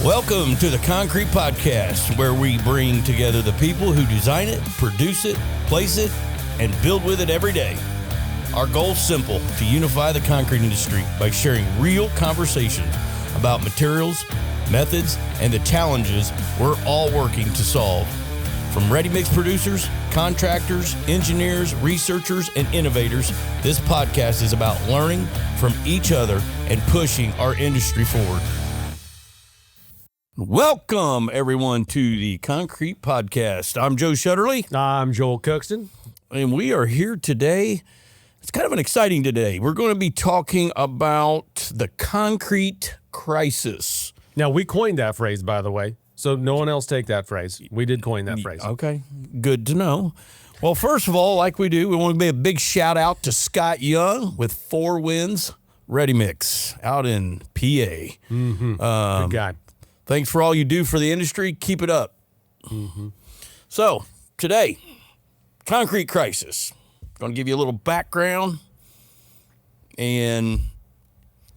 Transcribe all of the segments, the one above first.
Welcome to the Concrete Podcast, where we bring together the people who design it, produce it, place it, and build with it every day. Our goal is simple: to unify the concrete industry by sharing real conversations about materials, methods, and the challenges we're all working to solve. From ready-mix producers, contractors, engineers, researchers, and innovators, this podcast is about learning from each other and pushing our industry forward. Welcome, everyone, to the Concrete Podcast. I'm Joe Shetterley. I'm Joel Cookston. And we are here today. It's kind of an exciting day. We're going to be talking about the concrete crisis. Now, we coined that phrase, by the way, so no one else take that phrase. We did coin that phrase. Okay, good to know. Well, first of all, like we do, we want to give a big shout out to Scott Young with 4 Winds Ready Mix out in PA. Good guy. Thanks for all you do for the industry. Keep it up. So, today, concrete crisis. Going to give you a little background and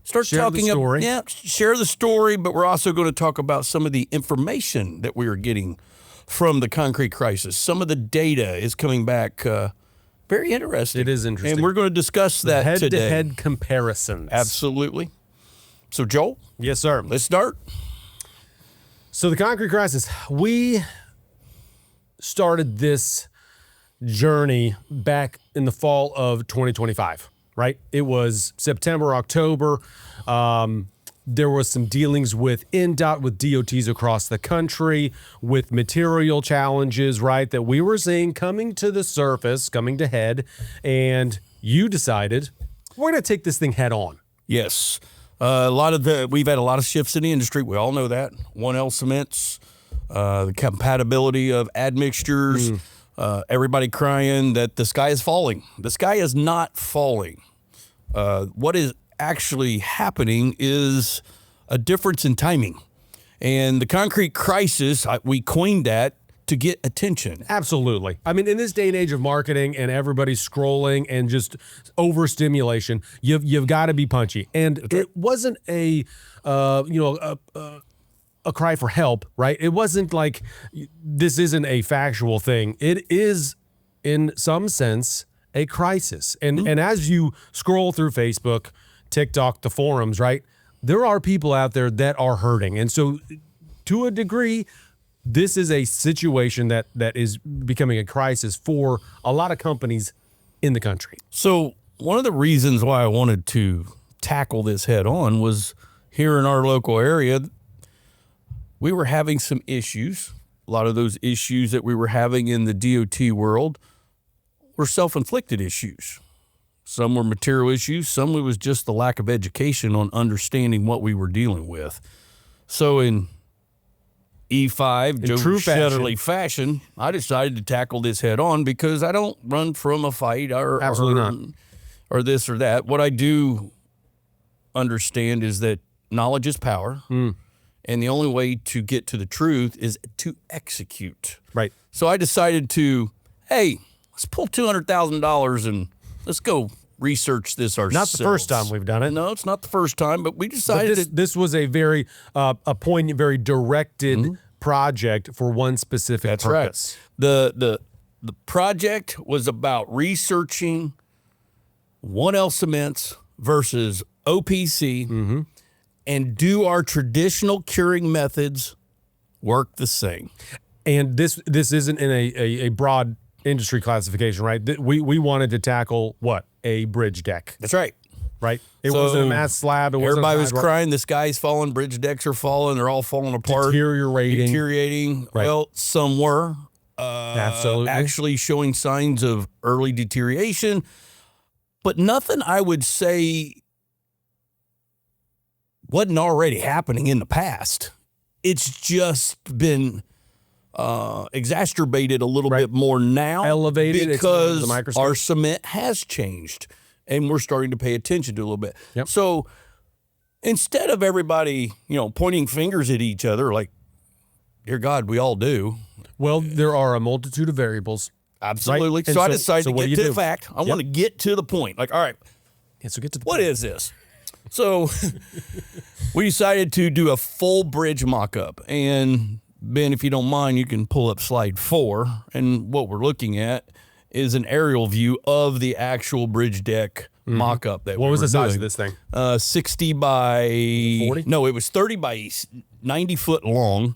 start talking about, share the story, but we're also going to talk about some of the information that we are getting from the concrete crisis. Some of the data is coming back very interesting. It is interesting. And we're going to discuss that today. Head-to-head comparisons. Absolutely. So, Joel? Yes, sir. Let's start. So the concrete crisis, we started this journey back in the fall of 2025, right? It was September, October. There was some dealings with NDOT, with DOTs across the country, with material challenges, right, that we were seeing coming to the surface, coming to head, and you decided we're going to take this thing head on. Yes. We've had a lot of shifts in the industry. We all know that. 1L cements, the compatibility of admixtures, everybody crying that the sky is falling. The sky is not falling. What is actually happening is a difference in timing. And the concrete crisis, we coined that to get attention. Absolutely. I mean, in this day and age of marketing and everybody's scrolling and just overstimulation, you've got to be punchy. And it wasn't a cry for help, right? It wasn't like this isn't a factual thing. It is, in some sense, a crisis. And as you scroll through Facebook, TikTok, the forums, right, there are people out there that are hurting. And so to a degree, this is a situation that is becoming a crisis for a lot of companies in the country. So one of the reasons why I wanted to tackle this head on was here in our local area, we were having some issues. A lot of those issues that we were having in the DOT world were self-inflicted issues. Some were material issues. Some was just the lack of education on understanding what we were dealing with. So in E5, Joe Shetterley fashion, I decided to tackle this head on because I don't run from a fight or this or that. What I do understand is that knowledge is power, and the only way to get to the truth is to execute. Right. So I decided to, hey, let's pull $200,000 and let's go research this ourselves. Not the first time we've done it. No, it's not the first time, but we decided this was a very poignant, very directed project for one specific purpose. Right. The project was about researching 1L cements versus OPC, and do our traditional curing methods work the same? And this isn't in a broad industry classification, right? We wanted to tackle what? A bridge deck. That's right. Right? It wasn't a mass slab. Everybody was crying, the sky's falling, bridge decks are falling, they're all falling apart. Deteriorating. Right. Well, some were. Absolutely. Actually showing signs of early deterioration. But nothing I would say wasn't already happening in the past. It's just been exacerbated a little bit more now. Elevated because our cement has changed and we're starting to pay attention to a little bit. Yep. So instead of everybody, pointing fingers at each other like, dear God, we all do. Well, there are a multitude of variables. Absolutely. Right? So I decided to get to the fact. I Yep. want to get to the point. Like, all right, so get to the what point. is this? So we decided to do a full bridge mock-up. And Ben, if you don't mind, you can pull up slide 4. And what we're looking at is an aerial view of the actual bridge deck mock-up that What we was were the size doing. of this thing? 60 by 40? No, it was 30 by 90 foot long.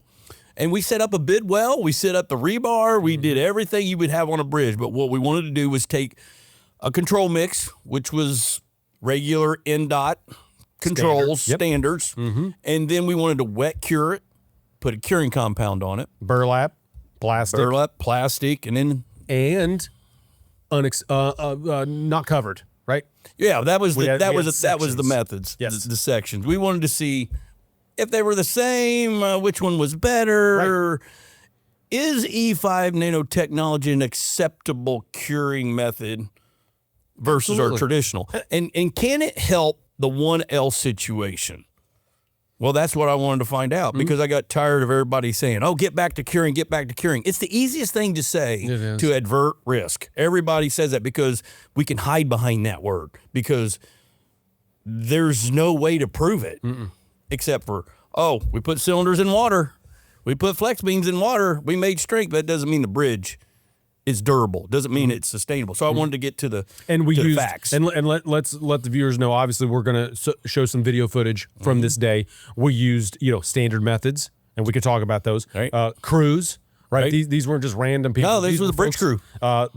And we set up a bid well. We set up the rebar. We did everything you would have on a bridge. But what we wanted to do was take a control mix, which was regular NDOT controls, standards. And then we wanted to wet cure it, put a curing compound on it. Burlap, plastic. And then not covered, right? yeah, that was had the methods, Yes. the sections. We wanted to see if they were the same, which one was better. Is E5 nanotechnology an acceptable curing method versus our traditional? And can it help the 1L situation? Well, that's what I wanted to find out because I got tired of everybody saying, oh, get back to curing, get back to curing. It's the easiest thing to say to avert risk. Everybody says that because we can hide behind that word because there's no way to prove it except for, oh, we put cylinders in water. We put flex beams in water. We made strength. That doesn't mean the bridge is durable. Doesn't mean it's sustainable. So I wanted to get to the facts. And let's let the viewers know. Obviously, we're going to show some video footage from this day. We used standard methods, and we could talk about those. Right. Crews. Right. These weren't just random people. No, these were the bridge crew.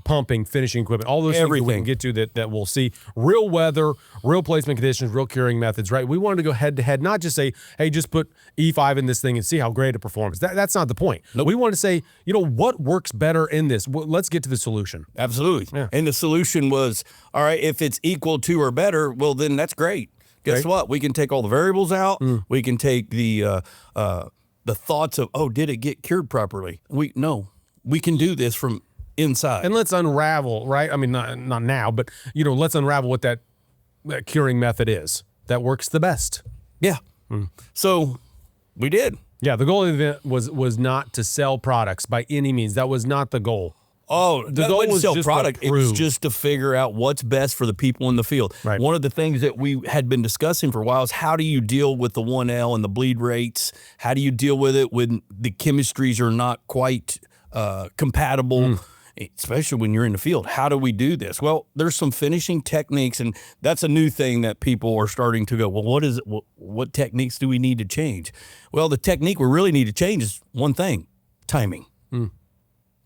Pumping, finishing equipment, all those things that we can get to that we'll see. Real weather, real placement conditions, real curing methods, right? We wanted to go head to head, not just say, hey, just put E5 in this thing and see how great it performs. That's not the point. Nope. We want to say, what works better in this? Well, let's get to the solution. Absolutely. Yeah. And the solution was, all right, if it's equal to or better, well, then that's great. Guess what? We can take all the variables out. We can take the thoughts of, oh, did it get cured properly? We can do this from inside. And let's unravel, right? I mean, not now, but let's unravel what that curing method is that works the best. Yeah. So we did. Yeah, the goal of the event was not to sell products by any means. That was not the goal. Oh, the goal was sell just product. It was just to figure out what's best for the people in the field. Right. One of the things that we had been discussing for a while is how do you deal with the 1L and the bleed rates? How do you deal with it when the chemistries are not quite compatible, especially when you're in the field? How do we do this? Well, there's some finishing techniques, and that's a new thing that people are starting to go, well, what is it? What techniques do we need to change? Well, the technique we really need to change is one thing, timing.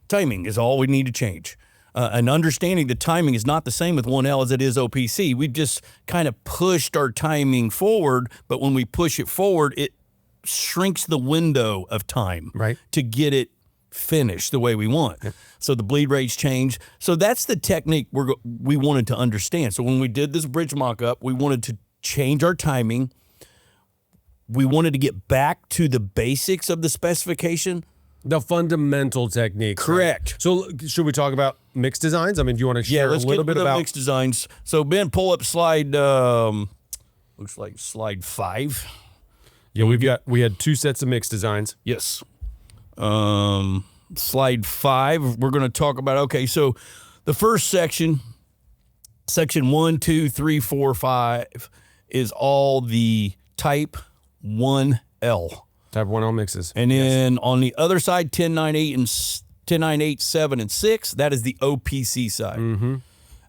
Timing is all we need to change. And understanding the timing is not the same with 1L as it is OPC. We've just kind of pushed our timing forward, but when we push it forward, it shrinks the window of time to get it finished the way we want. Yeah. So the bleed rates change. So that's the technique we wanted to understand. So when we did this bridge mock-up, we wanted to change our timing. We wanted to get back to the basics of the specification. The fundamental techniques. Correct. Right? So should we talk about mixed designs? I mean, do you want to share a little bit about mixed designs? So Ben, pull up slide, looks like slide 5. Yeah, we had 2 sets of mixed designs. Yes. Slide 5, we're going to talk about, okay, so the first section 1, 2, 3, 4, 5 is all the type 1L. Type 1L mixes. And then on the other side, 1098 and 1098, 7, and 6, that is the OPC side.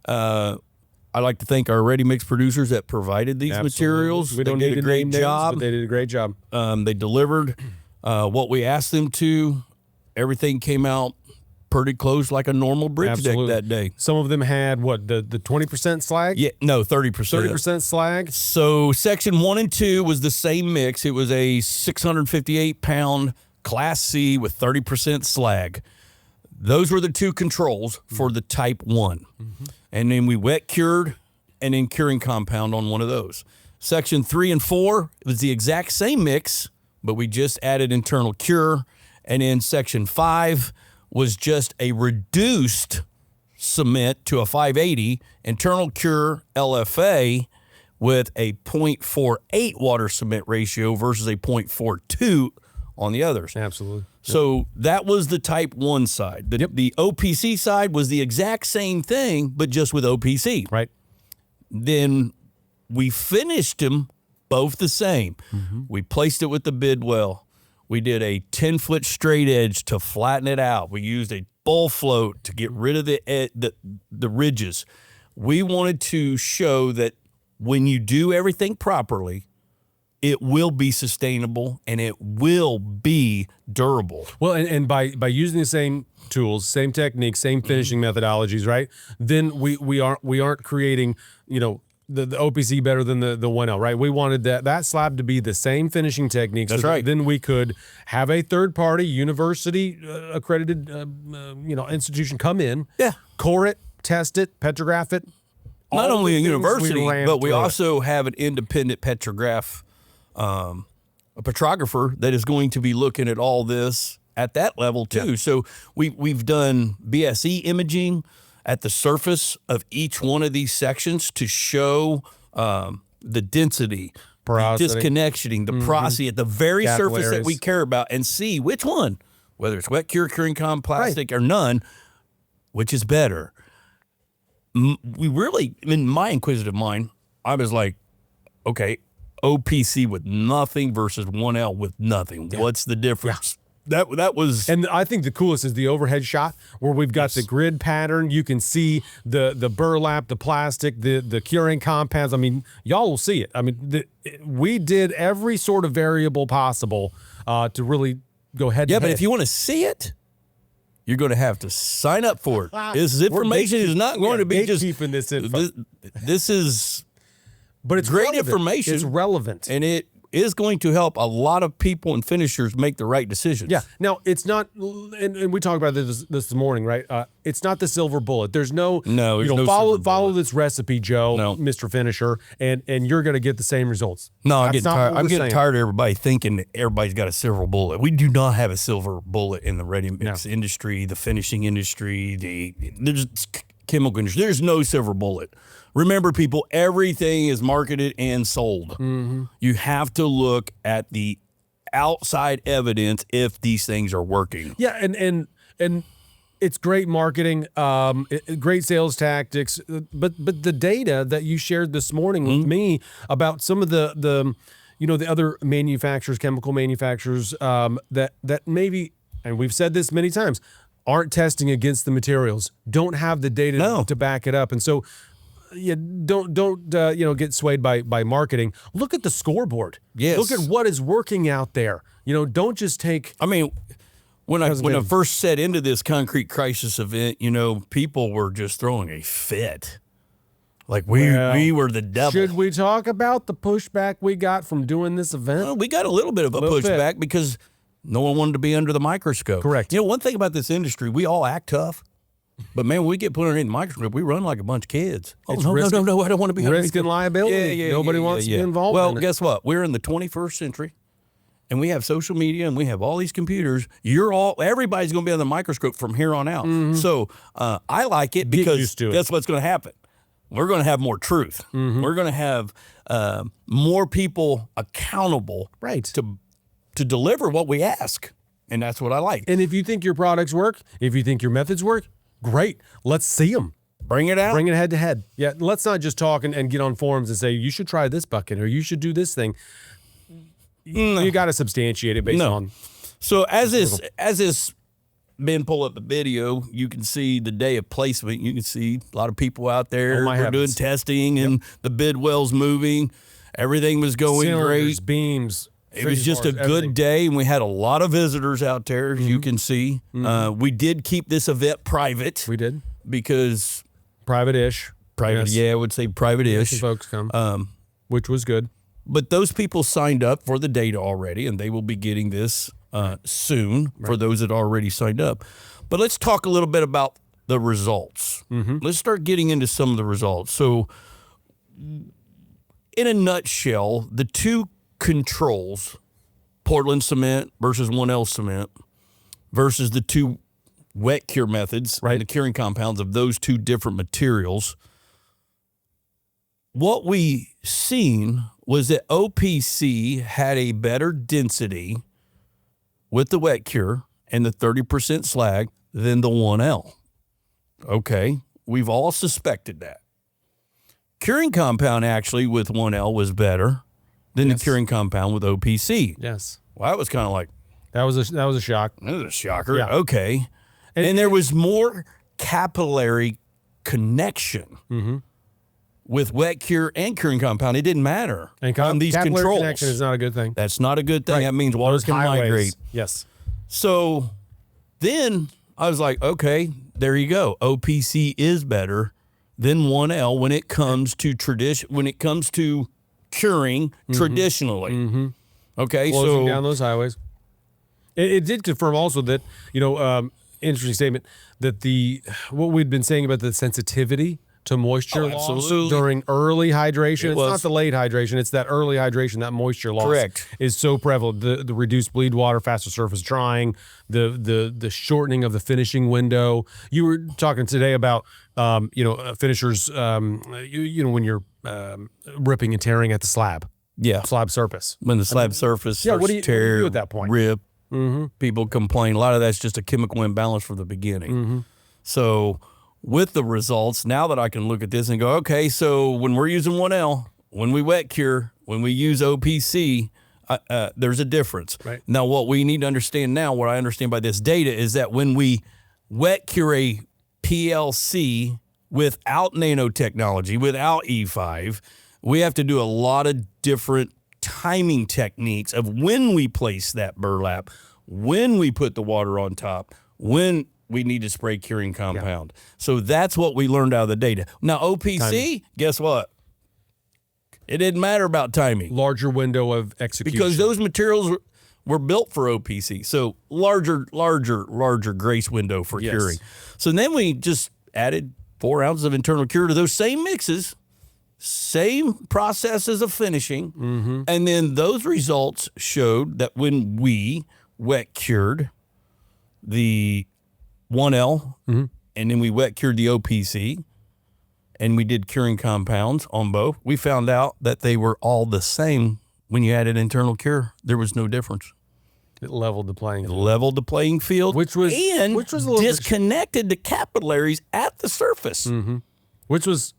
I like to thank our ready mix producers that provided these materials. We don't they need did a to great name names, job. but they did a great job. They delivered what we asked them to. Everything came out pretty close like a normal bridge deck that day. Some of them had the 20% slag? Yeah, no, 30%. 30% slag? So section 1 and 2 was the same mix. It was a 658-pound Class C with 30% slag. Those were the 2 controls for the type 1. And then we wet cured and then curing compound on one of those. Section 3 and 4 was the exact same mix, but we just added internal cure. And then section 5 was just a reduced cement to a 580 internal cure LFA with a 0.48 water cement ratio versus a 0.42 on the others. Absolutely. So that was the type 1 side. The OPC side was the exact same thing, but just with OPC. Right. Then we finished them both the same. We placed it with the bid well. We did a 10-foot straight edge to flatten it out. We used a bull float to get rid of the ridges. We wanted to show that when you do everything properly, it will be sustainable and it will be durable. Well, and by using the same tools, same techniques, same finishing methodologies, right? Then we aren't creating, the OPC better than the 1L, right? We wanted that slab to be the same finishing techniques. That's right. Then we could have a third-party university accredited, institution come in, core it, test it, petrograph it. Not only a university, but we also have an independent petrograph, a petrographer that is going to be looking at all this at that level too. So we've done BSE imaging at the surface of each one of these sections to show the density, porosity, disconnection, the porosity at the very surface Capillaries. that we care about, and see which one, whether it's wet cure, curing comp, plastic, or none, which is better. We really, in my inquisitive mind, I was like, okay, OPC with nothing versus 1L with nothing. What's the difference? That was, and I think the coolest is the overhead shot where we've got the grid pattern. You can see the burlap, the plastic, the curing compounds. I mean, y'all will see it. I mean, we did every sort of variable possible to really go head to head. but if you want to see it, you're going to have to sign up for it. This information is not going to be just keeping this info. This is, but it's great relevant. information. It's relevant, and it is going to help a lot of people and finishers make the right decisions. Yeah. Now, it's not, and we talked about this morning, right? It's not the silver bullet. There's no, there's no follow this recipe, Joe, Mr. Finisher, and you're going to get the same results. No, I'm getting tired of everybody thinking that everybody's got a silver bullet. We do not have a silver bullet in the ready mix industry, the finishing industry, there's chemical industry. There's no silver bullet. Remember, people, everything is marketed and sold. You have to look at the outside evidence if these things are working. Yeah, and it's great marketing, great sales tactics, but the data that you shared this morning with me about some of the other manufacturers, chemical manufacturers that maybe, and we've said this many times, aren't testing against the materials, don't have the data to back it up, and so. Yeah, don't get swayed by marketing. Look at the scoreboard. Yes. Look at what is working out there. Don't just take. I mean, when I first set into this concrete crisis event, people were just throwing a fit. Like we were the devil. Should we talk about the pushback we got from doing this event? Well, we got a little bit of a pushback because no one wanted to be under the microscope. Correct. One thing about this industry, we all act tough. But man, when we get put underneath the microscope, we run like a bunch of kids. No, I don't want to be risk and liability. Nobody wants to be involved. Well, in it. Guess what? We're in the 21st century, and we have social media, and we have all these computers. Everybody's going to be under the microscope from here on out. So I like it because that's what's going to happen. We're going to have more truth. We're going to have more people accountable, to deliver what we ask, and that's what I like. And if you think your products work, if you think your methods work. Great. Let's see them. Bring it out. Bring it head to head. Yeah. Let's not just talk and get on forums and say, you should try this bucket or you should do this thing. You got to substantiate it based on. So as this Ben pull up the video, you can see the day of placement. You can see a lot of people out there. We're doing testing and the bid well's moving. Everything was going Cylinders, great. Beams. It was just a good day, and we had a lot of visitors out there, as you can see. We did keep this event private. We did. Because... Private-ish. Private, yes. I would say private-ish. Some folks come, which was good. But those people signed up for the data already, and they will be getting this soon for those that already signed up. But let's talk a little bit about the results. Let's start getting into some of the results. So, in a nutshell, the two controls, Portland cement versus 1L cement versus the two wet cure methods, and the curing compounds of those two different materials. What we seen was that OPC had a better density with the wet cure and the 30% slag than the 1L. Okay, we've all suspected that. curing compound actually with 1L was better than the curing compound with OPC. Yes. Well, that was kind of like, That was a shock. that was a shocker. Yeah. Okay. And there was more capillary connection with wet cure and curing compound. It didn't matter And on these capillary controls. connection is not a good thing. That's not a good thing. Right. That means water Those can highways. migrate. Yes. So then I was like, okay, there you go. OPC is better than 1L when it comes to curing traditionally. Okay, Closing so down those highways. It did confirm also that, interesting statement, that what we'd been saying about the sensitivity to moisture loss absolutely. during early hydration. It's was. not the late hydration. It's that early hydration, that moisture loss. Correct. Is so prevalent. The reduced bleed water, faster surface drying, the shortening of the finishing window. You were talking today about, finishers, when you're ripping and tearing at the slab surface. when the slab surface Yeah, starts what do you tear, do at that point? rip, people complain. A lot of that's just a chemical imbalance from the beginning. So with the results, now that I can look at this and go, okay, so when we're using 1L, when we wet cure, when we use OPC, there's a difference. Right. Now, what we need to understand now, what I understand by this data is that when we wet cure a PLC without nanotechnology, without E5, we have to do a lot of different timing techniques of when we place that burlap, when we put the water on top, when we need to spray curing compound. So that's what we learned out of the data. Now, OPC, guess what? It didn't matter about timing Larger window of execution. because those materials were built for OPC. So larger grace window for Yes. curing. So then we just added 4 ounces of internal cure to those same mixes, same processes of finishing. And then those results showed that when we wet cured the 1L and then we wet cured the OPC and we did curing compounds on both, we found out that they were all the same when you added internal cure. There was no difference. It leveled the playing It field. leveled the playing field, Which was and a little bit- disconnected the capillaries at the surface. Which was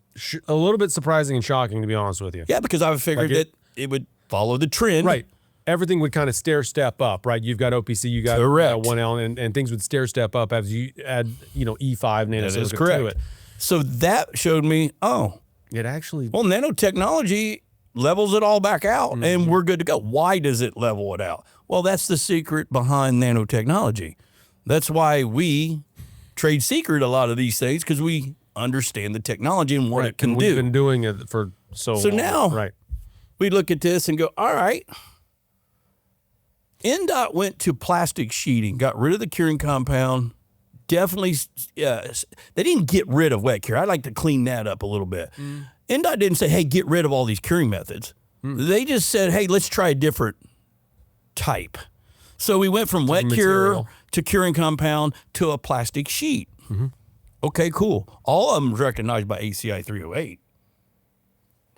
a little bit surprising and shocking, to be honest with you. Yeah, because I figured Like that it would follow the trend. Right. Everything would kind of stair step up, right? You've got OPC, you got Correct. 1L, and things would stair step up as you add, E5 Nano That is Silica correct. to it. So that showed me, It actually, well, nanotechnology levels it all back out and we're good to go. Why does it level it out? Well, that's the secret behind nanotechnology. That's why we trade secret a lot of these things, because we understand the technology and what it can and do. we've been doing it for so long. now- right. We look at this and go, all right. NDOT went to plastic sheeting, got rid of the curing compound. Definitely, they didn't get rid of wet cure. I'd like to clean that up a little bit. NDOT didn't say, hey, get rid of all these curing methods. They just said, hey, let's try a different type. So we went from wet cure material. to curing compound to a plastic sheet. Okay, cool. All of them recognized by ACI 308.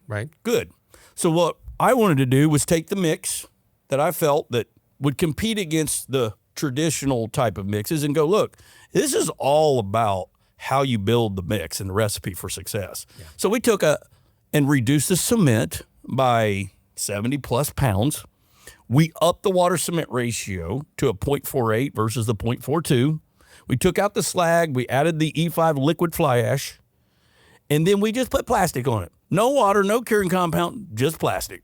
Right. Good. So what I wanted to do was take the mix that I felt that would compete against the traditional type of mixes and go, look, this is all about how you build the mix and the recipe for success. So we took and reduced the cement by 70 plus pounds. We upped the water cement ratio to a 0.48 versus the 0.42. We took out the slag. We added the E5 liquid fly ash. And then we just put plastic on it. No water, no curing compound, just plastic.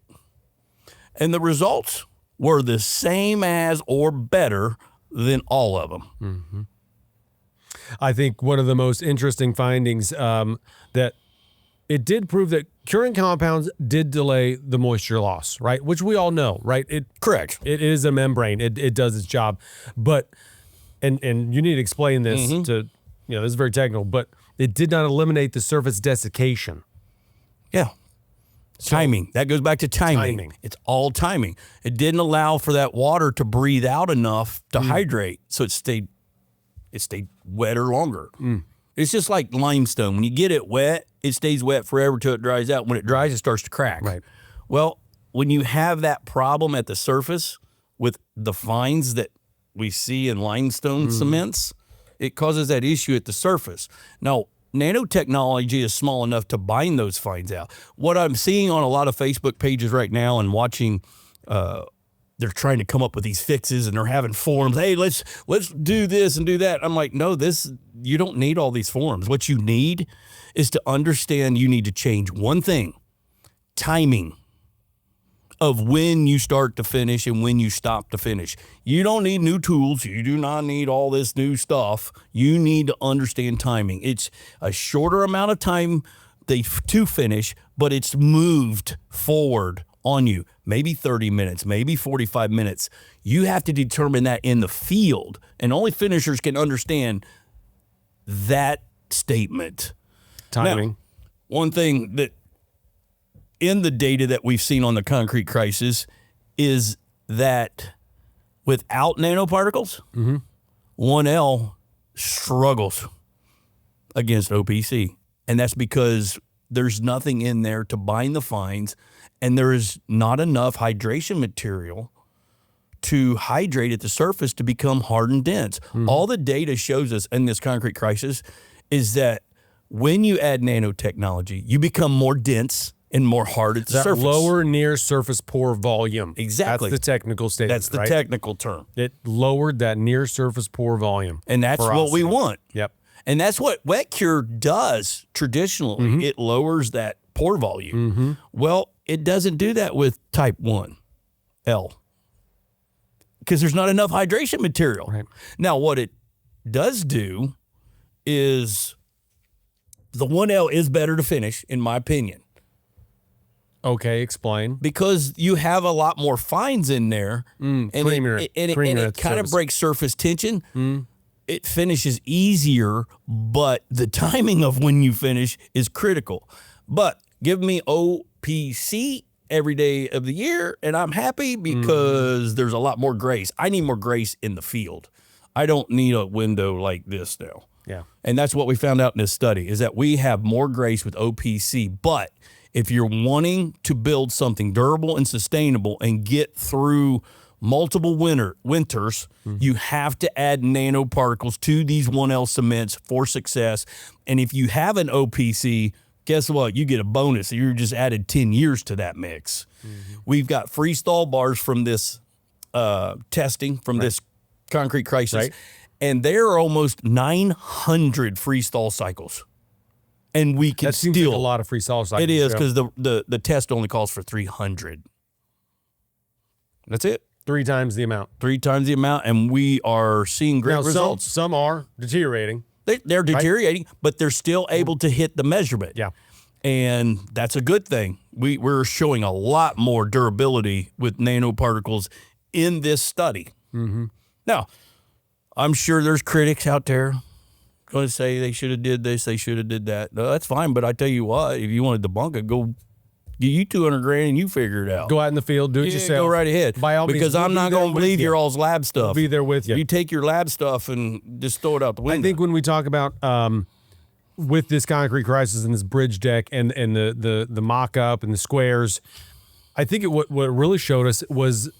And the results were the same as or better than all of them. I think one of the most interesting findings that it did prove that curing compounds did delay the moisture loss, right? Which we all know, right? Correct. It is a membrane. It does its job. But, and you need to explain this to, this is very technical, but it did not eliminate the surface desiccation. Yeah. Timing. That goes back to timing. It's all timing. It didn't allow for that water to breathe out enough to hydrate, so it stayed wetter longer. It's just like limestone. When you get it wet, it stays wet forever till it dries out. When it dries, it starts to crack. Right. Well, when you have that problem at the surface with the fines that we see in limestone cements, it causes that issue at the surface. Now, nanotechnology is small enough to bind those fines out. What I'm seeing on a lot of Facebook pages right now and watching, they're trying to come up with these fixes and they're having forums. Hey, let's do this and do that. I'm like, no, you don't need all these forums. What you need is to understand you need to change one thing: timing of when you start to finish and when you stop to finish. You don't need new tools. You do not need all this new stuff. You need to understand timing. It's a shorter amount of time to finish, but it's moved forward on you. Maybe 30 minutes, maybe 45 minutes. You have to determine that in the field, and only finishers can understand that statement. Timing. Now, one thing that in the data that we've seen on the concrete crisis is that without nanoparticles, 1L struggles against OPC. And that's because there's nothing in there to bind the fines, and there is not enough hydration material to hydrate at the surface to become hard and dense. All the data shows us in this concrete crisis is that when you add nanotechnology, you become more dense and more hard at the surface. Lower near surface pore volume. Exactly. That's the technical statement. That's the technical term. It lowered that near surface pore volume. And that's what we want. Yep. And that's what wet cure does traditionally. It lowers that pore volume. Well, it doesn't do that with type 1L because there's not enough hydration material. Right. Now, what it does do is the 1L is better to finish, in my opinion. Okay, explain. Because you have a lot more fines in there, and it kind of breaks surface tension. It finishes easier, but the timing of when you finish is critical. But give me OPC every day of the year, and I'm happy because there's a lot more grace. I need more grace in the field. I don't need a window like this now. Yeah. And that's what we found out in this study, is that we have more grace with OPC. But if you're wanting to build something durable and sustainable and get through multiple winters, you have to add nanoparticles to these 1L cements for success. And if you have an OPC, guess what? You get a bonus. You just added 10 years to that mix. We've got freestall bars from this testing, from this concrete crisis, and there are almost 900 freestall cycles. And we can that seems like a lot of freestall cycles. It is, because the test only calls for 300. That's it. 3 times the amount. 3 times the amount, and we are seeing great results. Some are deteriorating. They're deteriorating, but they're still able to hit the measurement. Yeah. And that's a good thing. We're showing a lot more durability with nanoparticles in this study. Now, I'm sure there's critics out there going to say they should have did this, they should have did that. No, that's fine, but I tell you what, if you want to debunk it, go get you $200,000 and you figure it out. Go out in the field, do it yourself. Go right ahead. By all means, because I'm not going to believe your all's lab stuff. We'll be there with you. You take your lab stuff and just throw it out the window. I think when we talk about with this concrete crisis and this bridge deck and the mock-up and the squares, I think what it really showed us was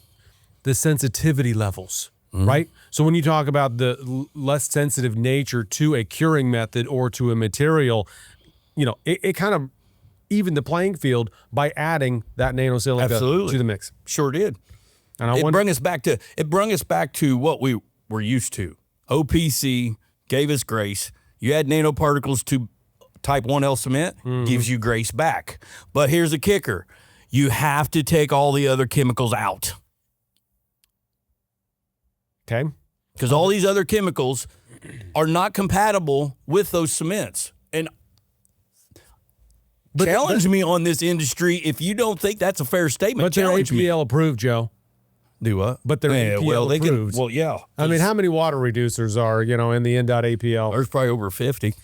the sensitivity levels, right? So when you talk about the less sensitive nature to a curing method or to a material, it kind of evened the playing field by adding that nano silica to the mix. Sure did. And it brought us back to what we were used to. OPC gave us grace. You add nanoparticles to type 1L cement, gives you grace back. But here's the kicker. You have to take all the other chemicals out. Okay. Because all these other chemicals are not compatible with those cements. And challenge me on this industry if you don't think that's a fair statement. But they're APL approved, Joe. Do what? But they're APL approved. Yeah. I mean, how many water reducers are, in the N.APL? There's probably over 50.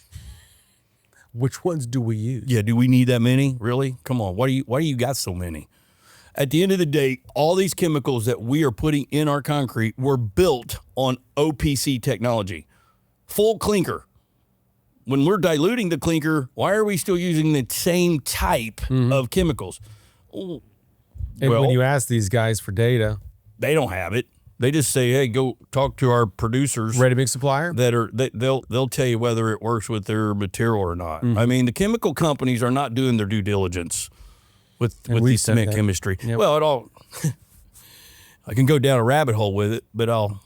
Which ones do we use? Yeah, do we need that many? Really? Come on. Why do you got so many? At the end of the day, all these chemicals that we are putting in our concrete were built on OPC technology. Full clinker. When we're diluting the clinker, why are we still using the same type of chemicals? And when you ask these guys for data, they don't have it. They just say, "Hey, go talk to our producers, ready mix supplier." They'll tell you whether it works with their material or not. I mean, the chemical companies are not doing their due diligence with the cement chemistry. Yep. Well, it all. I can go down a rabbit hole with it, but I'll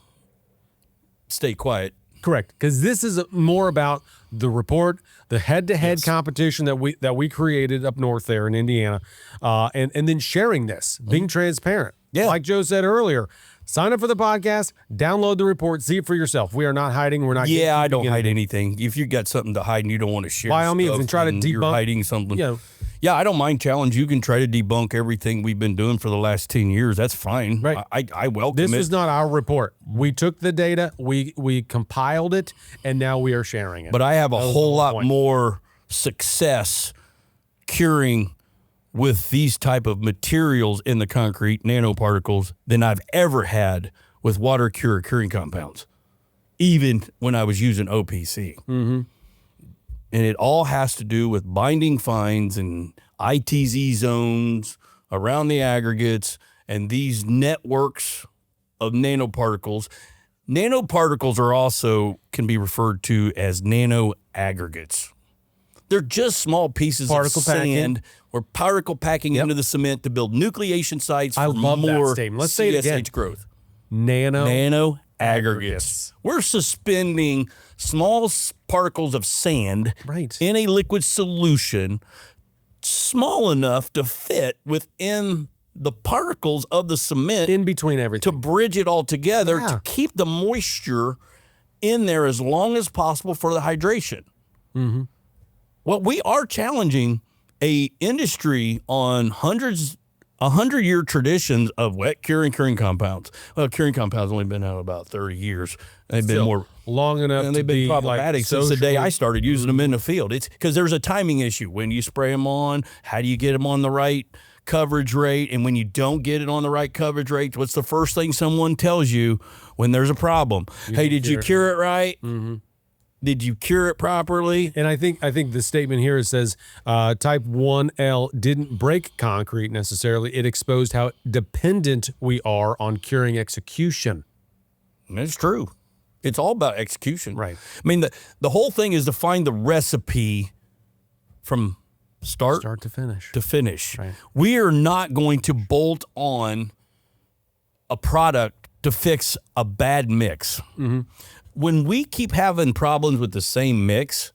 stay quiet. Correct, because this is more about the report, the head-to-head competition that we created up north there in Indiana, and then sharing this, being transparent. Yeah. Like Joe said earlier, sign up for the podcast, download the report, see it for yourself. We are not hiding. We're not. Yeah, I don't hide anything. If you got something to hide and you don't want to share, by all means, stuff and try to debunk. You're hiding something. You know, yeah, I don't mind challenge. You can try to debunk everything we've been doing for the last 10 years. That's fine. Right. I welcome this it. is not our report. We took the data, we compiled it, and now we are sharing it. But I have a whole lot more success curing with these type of materials in the concrete, nanoparticles, than I've ever had with water curing compounds, even when I was using OPC. Mm-hmm. And it all has to do with binding fines and ITZ zones around the aggregates and these networks of nanoparticles. Nanoparticles are also can be referred to as nano aggregates. They're just small pieces of sand or particle packing into the cement to build nucleation sites for more Let's say it again. CSH growth. Nano Aggregates. We're suspending small particles of sand in a liquid solution small enough to fit within the particles of the cement in between everything to bridge it all together to keep the moisture in there as long as possible for the hydration. Mm-hmm. Well, we are challenging a industry on 100-year traditions of wet curing compounds. Well, curing compounds only been out about 30 years. They've been more long enough, and they've been problematic since the day I started using them in the field. It's because there's a timing issue. When you spray them on, how do you get them on the right coverage rate? And when you don't get it on the right coverage rate, what's the first thing someone tells you when there's a problem? Hey, did you cure it right? Mm-hmm. Did you cure it properly? And I think the statement here says type 1L didn't break concrete necessarily. It exposed how dependent we are on curing execution. And it's true. It's all about execution. Right. I mean, the whole thing is to find the recipe from start to finish. Right. We are not going to bolt on a product to fix a bad mix. Mm-hmm. When we keep having problems with the same mix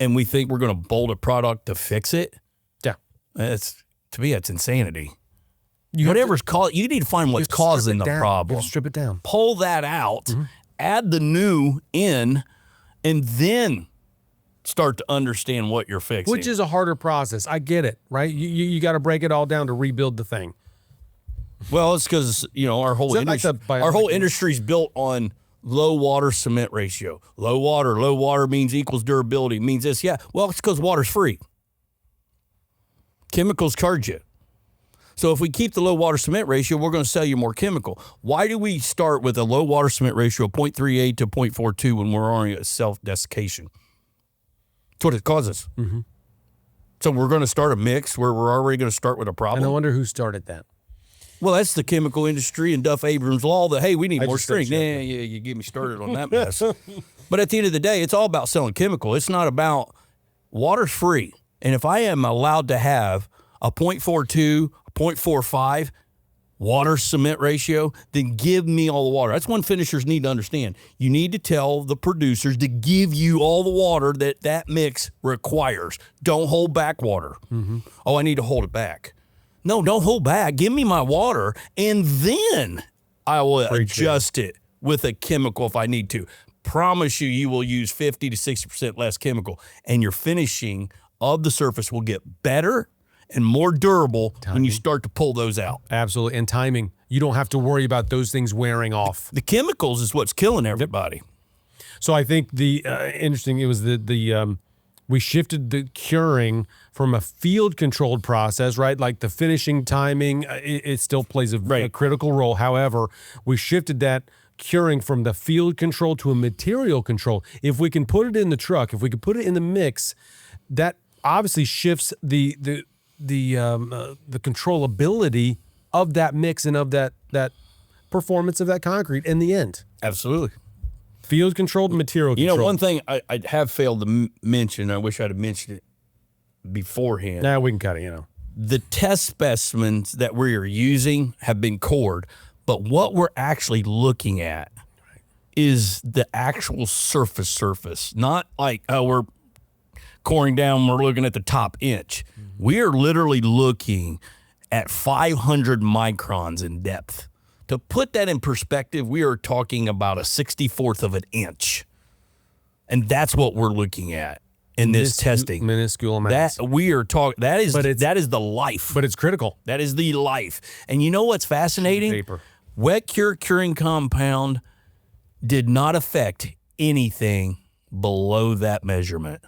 and we think we're going to bolt a product to fix it, to me, that's insanity. You need to find what's causing the problem. You strip it down. Pull that out, add the new in, and then start to understand what you're fixing. Which is a harder process. I get it, right? You got to break it all down to rebuild the thing. Well, it's because, our whole industry is built on low water cement ratio. Low water means equals durability, means this. Yeah, well, it's because water's free. Chemicals charge you. So if we keep the low water cement ratio, we're going to sell you more chemical. Why do we start with a low water cement ratio of 0.38 to 0.42 when we're already at self-desiccation? That's what it causes. Mm-hmm. So we're going to start a mix where we're already going to start with a problem. And I wonder who started that. Well, that's the chemical industry and Duff Abrams' law that, hey, we need more strength. Yeah, you get me started on that mess. But at the end of the day, it's all about selling chemical. It's not about water's free. And if I am allowed to have a 0.42, 0.45 water cement ratio, then give me all the water. That's one finishers need to understand. You need to tell the producers to give you all the water that mix requires. Don't hold back water. Mm-hmm. Oh, I need to hold it back. No, don't hold back. Give me my water, and then I will adjust it with a chemical if I need to. Promise you will use 50 to 60% less chemical, and your finishing of the surface will get better and more durable when you start to pull those out. Absolutely, and timing. You don't have to worry about those things wearing off. The chemicals is what's killing everybody. So I think the interesting, it was we shifted the curing from a field-controlled process, right? Like the finishing timing, it still plays a critical role. However, we shifted that curing from the field control to a material control. If we can put it in the truck, if we can put it in the mix, that obviously shifts the controllability of that mix and of that performance of that concrete in the end. Absolutely. Field controlled, material controlled. One thing I have failed to mention, I wish I'd have mentioned it beforehand. Now we can cut it, The test specimens that we are using have been cored, but what we're actually looking at is the actual surface, not like, oh, we're coring down, we're looking at the top inch. We are literally looking at 500 microns in depth. To put that in perspective, we are talking about a 64th of an inch. And that's what we're looking at in this testing. Minuscule amounts. That is the life. But it's critical. That is the life. And you know what's fascinating? Paper. Wet cure curing compound did not affect anything below that measurement.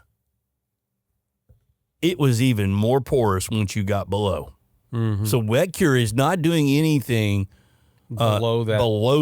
It was even more porous once you got below. Mm-hmm. So wet cure is not doing anything below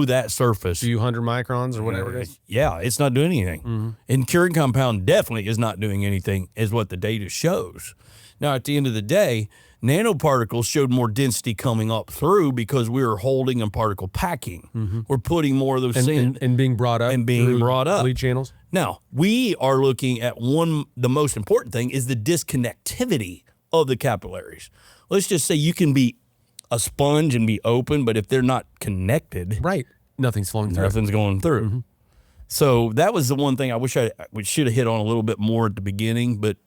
that surface. Few hundred microns or whatever it is. Yeah, it's not doing anything. Mm-hmm. And curing compound definitely is not doing anything, is what the data shows. Now, at the end of the day, nanoparticles showed more density coming up through because we were holding and particle packing. Mm-hmm. We're putting more of those and being brought up. And being brought up. Lead channels. Now, we are looking at the most important thing is the disconnectivity of the capillaries. Let's just say you can be a sponge and be open, but if they're not connected, right, nothing's flowing through. Nothing's going through. Mm-hmm. So that was the one thing I wish we should have hit on a little bit more at the beginning, but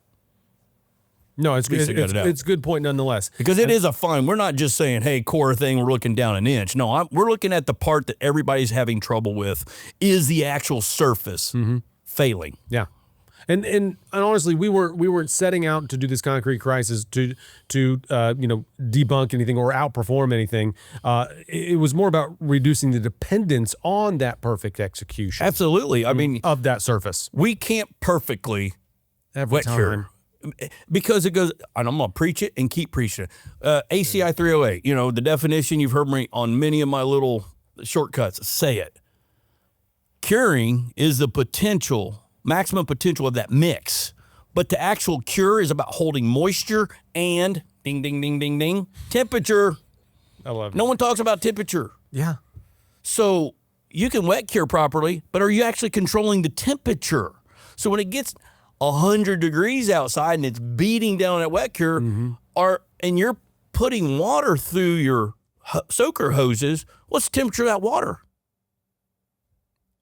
no, it's a good point nonetheless. Because it is a fine. We're not just saying, hey, core thing, we're looking down an inch. No, we're looking at the part that everybody's having trouble with is the actual surface failing. Yeah. And honestly, we weren't setting out to do this concrete crisis to debunk anything or outperform anything. It was more about reducing the dependence on that perfect execution. Absolutely. I mean, of that surface, we can't perfectly every time. Cure because it goes. And I'm gonna preach it and keep preaching it. ACI 308. The definition. You've heard me on many of my little shortcuts say it. Curing is the maximum potential of that mix. But the actual cure is about holding moisture and ding, ding, ding, ding, ding, temperature. I love it. No one talks about temperature. Yeah. So you can wet cure properly, but are you actually controlling the temperature? So when it gets 100 degrees outside and it's beating down at wet cure, and you're putting water through your soaker hoses, what's the temperature of that water?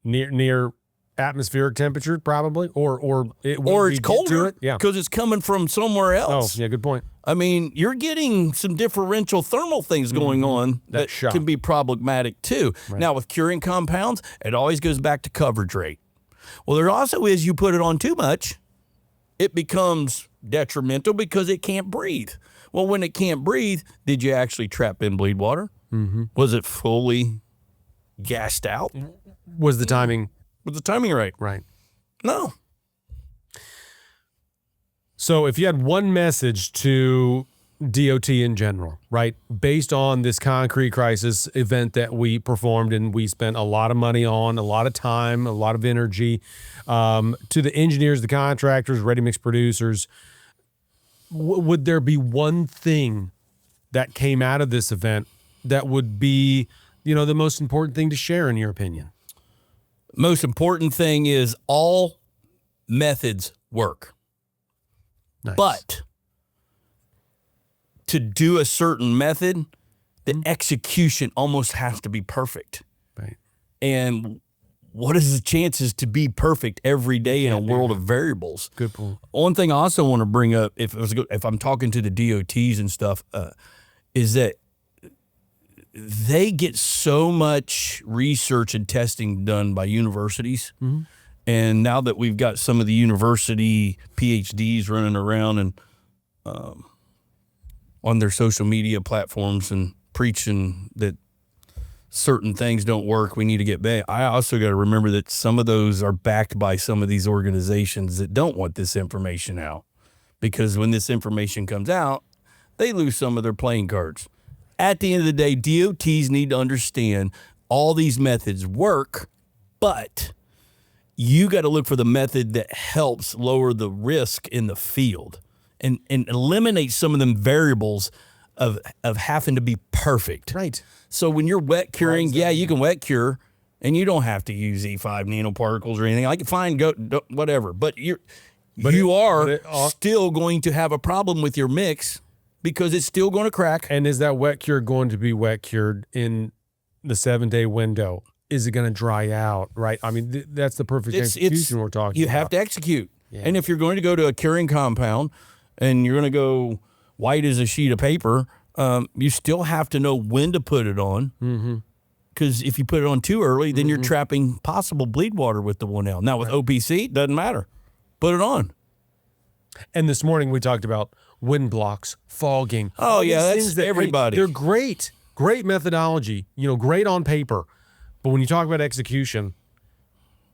Near atmospheric temperature, probably, or it's colder, yeah, because it's coming from somewhere else. Oh, yeah, good point. I mean, you're getting some differential thermal things going on that can be problematic too. Right. Now, with curing compounds, it always goes back to coverage rate. Well, there also is you put it on too much, it becomes detrimental because it can't breathe. Well, when it can't breathe, did you actually trap in bleed water? Mm-hmm. Was it fully gassed out? Was the timing right? Right. No. So if you had one message to DOT in general, right, based on this concrete crisis event that we performed and we spent a lot of money on, a lot of time, a lot of energy, to the engineers, the contractors, ready mix producers, would there be one thing that came out of this event that would be, the most important thing to share in your opinion? Most important thing is all methods work. Nice. But to do a certain method, the execution almost has to be perfect. Right. And what is the chances to be perfect every day in a world of variables? Good point. One thing I also want to bring up, if I'm talking to the DOTs and stuff, is that they get so much research and testing done by universities. Mm-hmm. And now that we've got some of the university PhDs running around and on their social media platforms and preaching that certain things don't work, we need to get back. I also got to remember that some of those are backed by some of these organizations that don't want this information out. Because when this information comes out, they lose some of their playing cards. At the end of the day, DOTs need to understand all these methods work, but you got to look for the method that helps lower the risk in the field and eliminate some of them variables of having to be perfect. Right. So when you're wet curing, yeah, you can wet cure, and you don't have to use E5 nanoparticles or anything. Like, fine, go whatever. But you are still going to have a problem with your mix because it's still going to crack. And is that wet cure going to be wet cured in the 7-day window? Is it going to dry out? Right. I mean, that's the perfect execution we're talking about. You have to execute. Yeah. And if you're going to go to a curing compound and you're going to go white as a sheet of paper, you still have to know when to put it on. Because if you put it on too early, then you're trapping possible bleed water with the 1L. Now, with OPC, it doesn't matter. Put it on. And this morning we talked about wind blocks, fogging. Oh, yeah, that's everybody. They're great. Great methodology, great on paper. But when you talk about execution,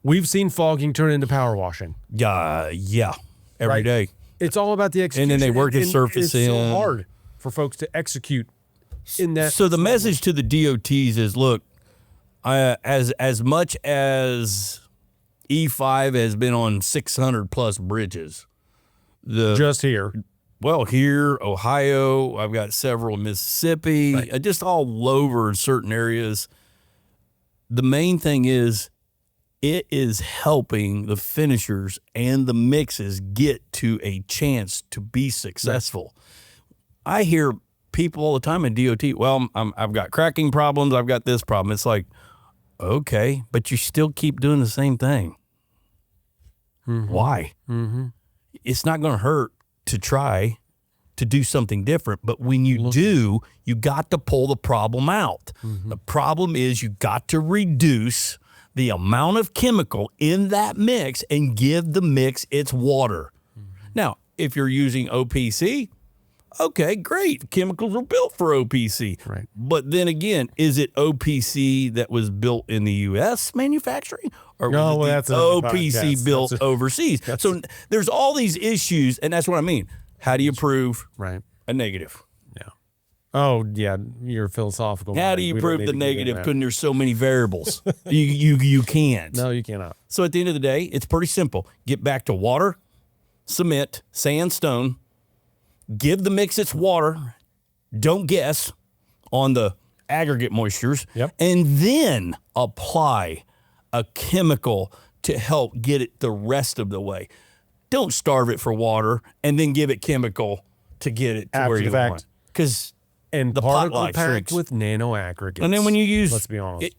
we've seen fogging turn into power washing. Yeah, every day. It's all about the execution. And then they work the surface in. It's so hard for folks to execute in that. So the message to the DOTs is, look, as much as E5 has been on 600 plus bridges, just here. Well, here, Ohio, I've got several in Mississippi, just all over in certain areas. The main thing is it is helping the finishers and the mixes get to a chance to be successful. I hear people all the time in DOT, well, I've got cracking problems, I've got this problem. It's like, okay, but you still keep doing the same thing. Why? It's not going to hurt to try to do something different, but when you do, you got to pull the problem out. The problem is you got to reduce the amount of chemical in that mix and give the mix its water. Now, if you're using OPC, okay, great. Chemicals are built for OPC. Right. But then again, is it OPC that was built in the U.S. manufacturing? Or was it the OPC built overseas? So there's all these issues, and that's what I mean. How do you prove a negative? Yeah. Oh, yeah, you're philosophical. How do you prove the negative when there's so many variables? you can't. No, you cannot. So at the end of the day, it's pretty simple. Get back to water, cement, sandstone, give the mix its water, don't guess on the aggregate moistures, and then apply a chemical to help get it the rest of the way. Don't starve it for water and then give it chemical to get it to where you want. Because the particle packed with nano aggregates. And then when you use, let's be honest,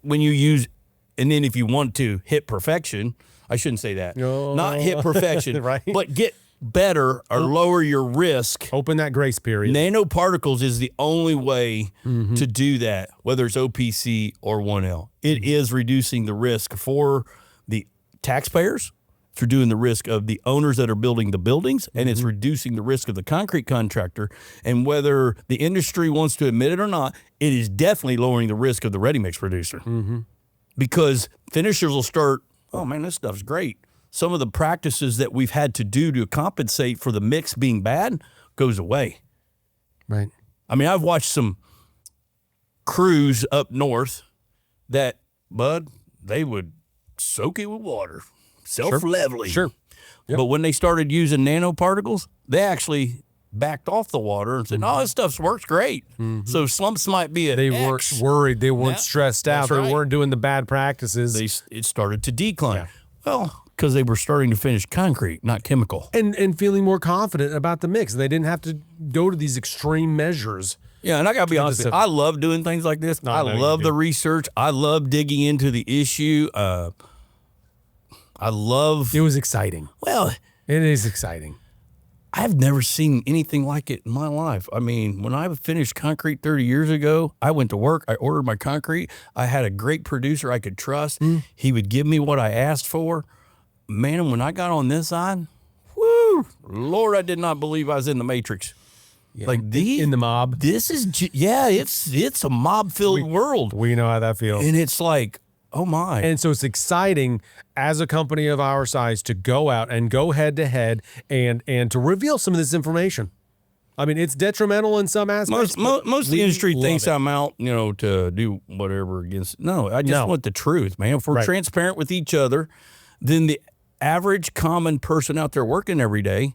and then if you want to hit perfection, I shouldn't say that, not hit perfection, but get better or lower your risk. Open that grace period. Nanoparticles is the only way to do that, whether it's OPC or 1L. It is reducing the risk for the taxpayers. It's reducing the risk of the owners that are building the buildings, and it's reducing the risk of the concrete contractor. And whether the industry wants to admit it or not, it is definitely lowering the risk of the ready-mix producer. Because finishers will start, oh, man, this stuff's great. Some of the practices that we've had to do to compensate for the mix being bad goes away. Right. I mean, I've watched some crews up north that, Bud, they would soak it with water. Self-leveling. Sure. Yep. But when they started using nanoparticles, they actually backed off the water and said, "Oh, this stuff works great." So slumps might be They weren't worried. They weren't stressed out. They weren't doing the bad practices. It started to decline. Well, because they were starting to finish concrete, not chemical. And feeling more confident about the mix. They didn't have to go to these extreme measures. Yeah, and I got to be honest with you, I love doing things like this. I love the research. I love digging into the issue. It was exciting. Well, it is exciting. I've never seen anything like it in my life. I mean, when I finished concrete 30 years ago, I went to work, I ordered my concrete. I had a great producer I could trust. He would give me what I asked for. Man, when I got on this side, whoo, Lord, I did not believe I was in the Matrix. Yeah. Like in the mob. This is, it's a mob-filled world. We know how that feels. And it's like, oh my. And so it's exciting as a company of our size to go out and go head to head and to reveal some of this information. I mean, it's detrimental in some aspects. Most of the industry thinks I'm out, to do whatever against. No, I just want the truth, man. If we're transparent with each other, then the average common person out there working every day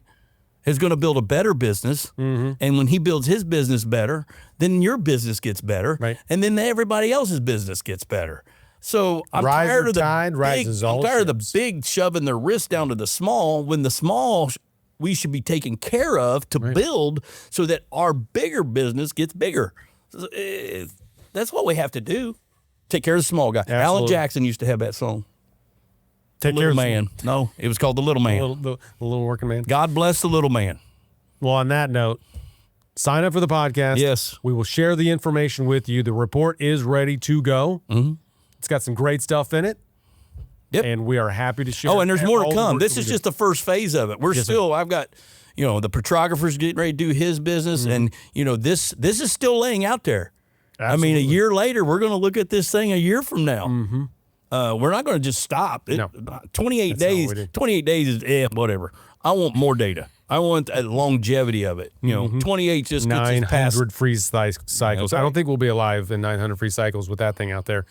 is going to build a better business. And when he builds his business better, then your business gets better. Right. And then everybody else's business gets better. So I'm Rise tired or of the tide, big, rises I'm all tired of ships. the big shoving their wrist down to the small when the small we should be taken care of to build so that our bigger business gets bigger. That's what we have to do. Take care of the small guy. Absolutely. Alan Jackson used to have that song. Take care Little of man. No, it was called The Little Man. the little working man. God bless the little man. Well, on that note, sign up for the podcast. Yes. We will share the information with you. The report is ready to go. It's got some great stuff in it. Yep. And we are happy to share. Oh, and there's more all to the come. work This that is we do. just the first phase of it. We're still, I've got, the petrographer's getting ready to do his business. And, this is still laying out there. Absolutely. I mean, a year later, we're going to look at this thing a year from now. We're not going to just stop. No. 28 That's not days. what we do. 28 days is whatever. I want more data. I want the longevity of it. 28 just gets us past. 900 freeze cycles. That's I don't right. think we'll be alive in 900 freeze cycles with that thing out there.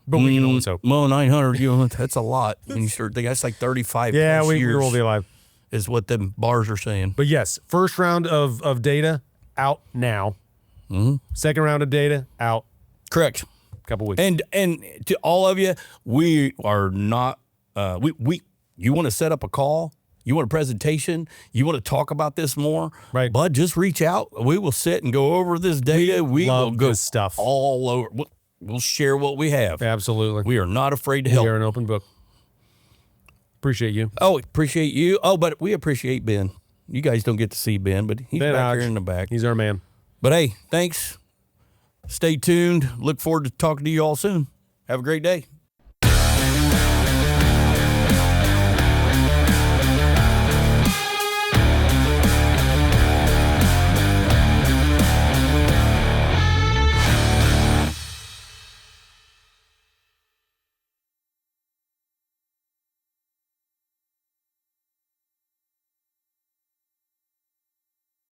But we can always hope. Well, 900, that's a lot. When you start thinking, that's like 35 Yeah, plus we years will be alive. is what them bars are saying. But yes, first round of data out now. Second round of data out Correct. a couple weeks. And to all of you, we are not you want to set up a call, you want a presentation, you want to talk about this more, Right. Bud, just reach out. We will sit and go over this data. We love will go this stuff. all over. We'll share what we have. Absolutely. We are not afraid to We help. are an open book. Appreciate you. Oh, appreciate you. Oh, but we appreciate Ben. You guys don't get to see Ben, but he's Ben back Hodge. here in the back. He's our man. But hey, thanks. Stay tuned. Look forward to talking to you all soon. Have a great day.